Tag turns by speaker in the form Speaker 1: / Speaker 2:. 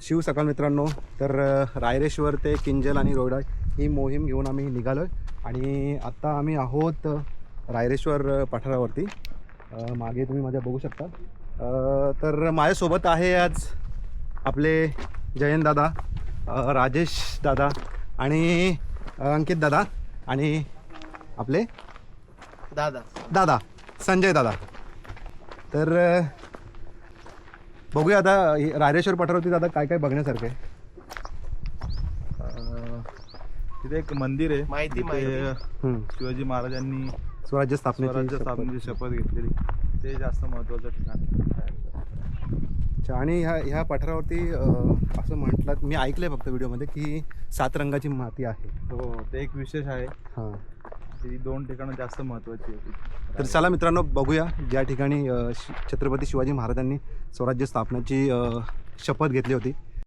Speaker 1: शिव सकाळ मित्रांनो, तर रायरेश्वर ते किंजल आणि रोहडा ही मोहीम घेऊन आम्ही निघालो आहे. आणि आत्ता आम्ही आहोत रायरेश्वर पठारावरती. मागे तुम्ही माझ्या बघू शकता. तर माझ्यासोबत आहे आज आपले जयंत दादा, राजेश दादा आणि अंकित दादा आणि आपले दादा संजय दादा. तर बघूया आता रायरेश्वर पठारावरती दादा काय काय बघण्यासारखं आहे.
Speaker 2: तिथे एक मंदिर आहे,
Speaker 3: माहिती
Speaker 2: शिवाजी महाराजांनी
Speaker 1: स्वराज्य
Speaker 2: स्वराज्य स्थापनेची शपथ घेतलेली, ते जास्त महत्त्वाचं ठिकाण.
Speaker 1: आणि ह्या पठारावरती असं म्हटलं, मी ऐकलंय फक्त व्हिडिओमध्ये की 7 रंगाची माती आहे.
Speaker 2: हो, ते एक विशेष आहे.
Speaker 1: हां,
Speaker 2: ती 2 ठिकाणं जास्त महत्त्वाची होती.
Speaker 1: तर चला मित्रांनो बघूया ज्या ठिकाणी छत्रपती शिवाजी महाराजांनी स्वराज्य स्थापनेची शपथ घेतली होती